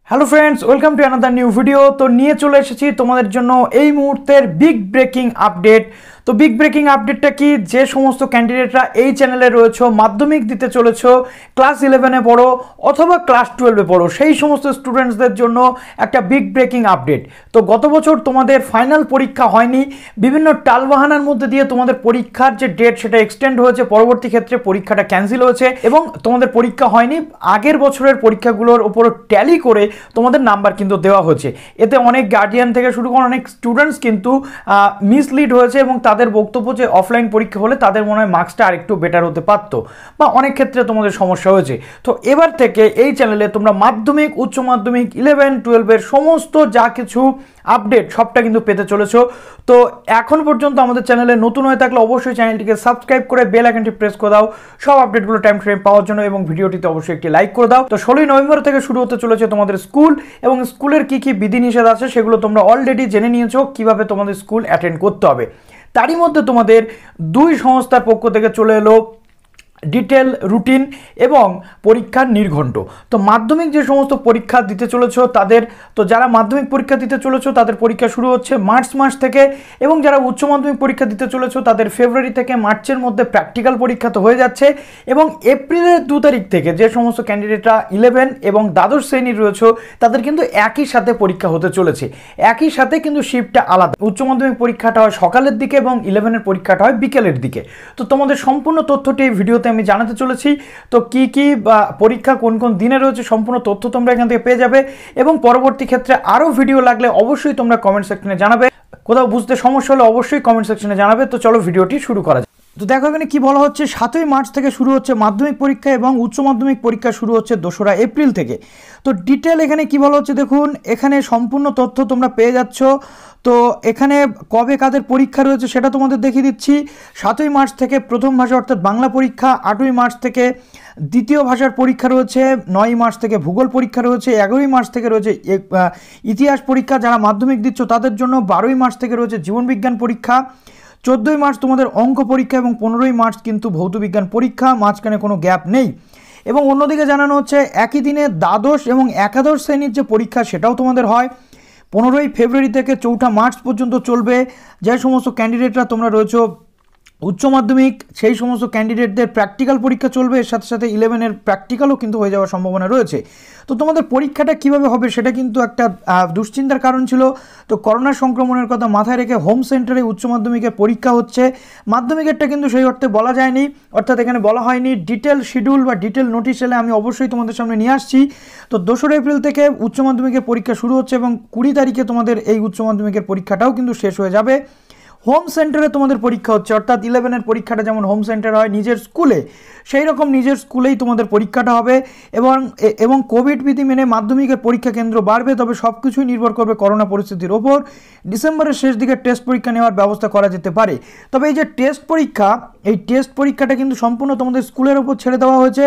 Hello friends, welcome to another new video. তো নিয়ে চলে এসেছি তোমাদের জন্য এই মুহূর্তের বিগ ব্রেকিং আপডেট। তো বিগ ব্রেকিং আপডেটটা কি, যে সমস্ত ক্যান্ডিডেটরা এই চ্যানেলে রয়েছে, মাধ্যমিক দিতে চলেছো, ক্লাস 11-এ পড়ো অথবা ক্লাস 12-এ পড়ো, সেই সমস্ত স্টুডেন্টসদের জন্য একটা বিগ ব্রেকিং আপডেট। তো গত বছর তোমাদের ফাইনাল পরীক্ষা হয়নি, বিভিন্ন টালবাহানার মধ্যে দিয়ে তোমাদের পরীক্ষার যে ডেট সেটা এক্সটেন্ড হয়েছে, পরবর্তী ক্ষেত্রে পরীক্ষাটা ক্যান্সেল হয়েছে এবং তোমাদের পরীক্ষা হয়নি। আগের বছরের পরীক্ষাগুলোর উপর ট্যালি করে তোমাদের নাম্বার কিন্তু দেওয়া হচ্ছে। এতে অনেক গার্ডিয়ান থেকে শুরু করে অনেক স্টুডেন্টস কিন্তু মিসলিড হয়েছে এবং তাদের বক্তব্য যে অফলাইন পরীক্ষা হলে তাদের মনে হয় মার্কসটা আরেকটু বেটার হতে পারত, বা অনেক ক্ষেত্রে তোমাদের সমস্যা হয়েছে। তো এবার থেকে এই চ্যানেলে তোমরা মাধ্যমিক, উচ্চ মাধ্যমিক, 11-12-এর সমস্ত যা কিছু আপডেট সবটা কিন্তু পেতে চলেছো। তো এখন পর্যন্ত আমাদের চ্যানেলে নতুন হয়ে থাকলে অবশ্যই চ্যানেলটিকে সাবস্ক্রাইব করে বেল আইকনটি প্রেস করে দাও সব আপডেটগুলো টাইম ফ্রেম পাওয়ার জন্য, এবং ভিডিওটিতে অবশ্যই একটি লাইক করে দাও। তো 16ই নভেম্বর থেকে শুরু হতে চলেছে তোমাদের স্কুল, এবং স্কুলের কি কি বিধিনিষেধ আছে সেগুলো তোমরা অলরেডি জেনে নিয়েছো, কিভাবে তোমাদের স্কুল অ্যাটেন্ড করতে হবে। তারই মধ্যে তোমাদের দুই সংস্থার পক্ষ থেকে চলে এলো ডিটেল রুটিন এবং পরীক্ষার নির্ঘণ্ট। তো মাধ্যমিক যে সমস্ত পরীক্ষা দিতে চলেছ তাদের, তো যারা মাধ্যমিক পরীক্ষা দিতে চলেছ তাদের পরীক্ষা শুরু হচ্ছে মার্চ মাস থেকে, এবং যারা উচ্চ মাধ্যমিক পরীক্ষা দিতে চলেছ তাদের ফেব্রুয়ারি থেকে মার্চের মধ্যে প্র্যাকটিক্যাল পরীক্ষা তো হয়ে যাচ্ছে, এবং এপ্রিলের 2 তারিখ থেকে যে সমস্ত ক্যান্ডিডেটরা 11 এবং দ্বাদশ শ্রেণীর রয়েছে তাদের কিন্তু একই সাথে পরীক্ষা হতে চলেছে। একই সাথে কিন্তু শিফটটা আলাদা, উচ্চ মাধ্যমিক পরীক্ষাটা হয় সকালের দিকে এবং 11-এর পরীক্ষাটা হয় বিকেলের দিকে। তো তোমাদের সম্পূর্ণ তথ্যটি এই ভিডিওতে আমি জানাতে চলেছি। তো কি কি পরীক্ষা কোন কোন দিনে রয়েছে সম্পূর্ণ তথ্য তোমরা এখান থেকে পেয়ে যাবে, এবং পরবর্তী ক্ষেত্রে আরও ভিডিও লাগলে অবশ্যই তোমরা কমেন্ট সেকশনে জানাবে। কোথাও বুঝতে সমস্যা হলে অবশ্যই কমেন্ট সেকশনে জানাবে। তো চলো ভিডিওটি শুরু করা যাক। তো দেখো এখানে কি বলা হচ্ছে, 7ই মার্চ থেকে শুরু হচ্ছে মাধ্যমিক পরীক্ষা এবং উচ্চ মাধ্যমিক পরীক্ষা শুরু হচ্ছে 2রা এপ্রিল থেকে। তো ডিটেল এখানে কি বলা হচ্ছে দেখুন, এখানে সম্পূর্ণ তথ্য তোমরা পেয়ে যাচ্ছ। তো এখানে কবে কাদের পরীক্ষা রয়েছে সেটা তোমাদের দেখিয়ে দিচ্ছি। 7ই মার্চ থেকে প্রথম ভাষা অর্থাৎ বাংলা পরীক্ষা, 8ই মার্চ থেকে দ্বিতীয় ভাষার পরীক্ষা রয়েছে, 9ই মার্চ থেকে ভূগোল পরীক্ষা রয়েছে, 11ই মার্চ থেকে রয়েছে ইতিহাস পরীক্ষা যারা মাধ্যমিক দিচ্ছ তাদের জন্য, 12ই মার্চ থেকে রয়েছে জীবনবিজ্ঞান পরীক্ষা, 14ই মার্চ তোমাদের অঙ্ক পরীক্ষা, এবং 15ই মার্চ কিন্তু ভৌতবিজ্ঞান পরীক্ষা, মাঝখানে কোনো গ্যাপ নেই। এবং অন্যদিকে জানানো হচ্ছে একই দিনে দ্বাদশ এবং একাদশ শ্রেণীর যে পরীক্ষা সেটাও তোমাদের হয় 15ই ফেব্রুয়ারি থেকে 4ঠা মার্চ পর্যন্ত চলবে। যে সমস্ত ক্যান্ডিডেটরা তোমরা রয়েছে উচ্চ মাধ্যমিক সেই সমস্ত ক্যান্ডিডেটদের প্র্যাকটিক্যাল পরীক্ষা চলবে, এর সাথে সাথে 11-এর প্র্যাকটিক্যালও কিন্তু হয়ে যাওয়ার সম্ভাবনা রয়েছে। তো তোমাদের পরীক্ষাটা কিভাবে হবে সেটা কিন্তু একটা দুশ্চিন্তার কারণ ছিল। তো করোনা সংক্রমণের কথা মাথায় রেখে হোম সেন্টারে উচ্চ মাধ্যমিকের পরীক্ষা হচ্ছে। মাধ্যমিকেরটা কিন্তু সেই অর্থে বলা যায়নি, অর্থাৎ এখানে বলা হয়নি। ডিটেল শিডিউল বা ডিটেল নোটিশ এলে আমি অবশ্যই তোমাদের সামনে নিয়ে আসছি। তো 2রা এপ্রিল থেকে উচ্চ মাধ্যমিকের পরীক্ষা শুরু হচ্ছে এবং 20 তারিখে তোমাদের এই উচ্চ মাধ্যমিকের পরীক্ষাটাও কিন্তু শেষ হয়ে যাবে। হোম সেন্টারে তোমাদের পরীক্ষা হচ্ছে, অর্থাৎ 11-এর পরীক্ষাটা যেমন হোম সেন্টার হয় নিজের স্কুলে, সেই রকম নিজের স্কুলেই তোমাদের পরীক্ষাটা হবে। এবং কোভিড বিধি মেনে মাধ্যমিকের পরীক্ষা কেন্দ্র বাড়বে, তবে সব কিছুই নির্ভর করবে করোনা পরিস্থিতির ওপর। ডিসেম্বরের শেষ দিকে টেস্ট পরীক্ষা নেওয়ার ব্যবস্থা করা যেতে পারে। তবে এই যে টেস্ট পরীক্ষা, এই টেস্ট পরীক্ষাটা কিন্তু সম্পূর্ণ তোমাদের স্কুলের ওপর ছেড়ে দেওয়া হয়েছে।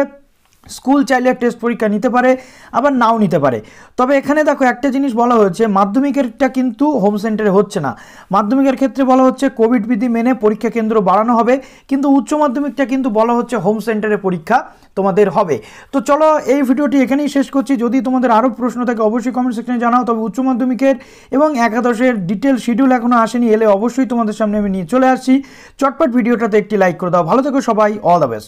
স্কুল চাইলে টেস্ট পরীক্ষা নিতে পারে, আবার নাও নিতে পারে। তবে এখানে দেখো একটা জিনিস বলা হয়েছে, মাধ্যমিকেরটা কিন্তু হোম সেন্টারে হচ্ছে না। মাধ্যমিকের ক্ষেত্রে বলা হচ্ছে কোভিড বিধি মেনে পরীক্ষা কেন্দ্র বাড়ানো হবে, কিন্তু উচ্চ মাধ্যমিকটা কিন্তু বলা হচ্ছে হোম সেন্টারে পরীক্ষা তোমাদের হবে। তো চলো এই ভিডিওটি এখানেই শেষ করছি। যদি তোমাদের আরও প্রশ্ন থাকে অবশ্যই কমেন্ট সেকশনে জানাও। তবে উচ্চ মাধ্যমিকের এবং একাদশের ডিটেল শিডিউল এখনও আসেনি, এলে অবশ্যই তোমাদের সামনে আমি নিয়ে চলে আসছি। চটপট ভিডিওটাতে একটি লাইক করে দাও। ভালো থেকো সবাই, অল দ্য বেস্ট।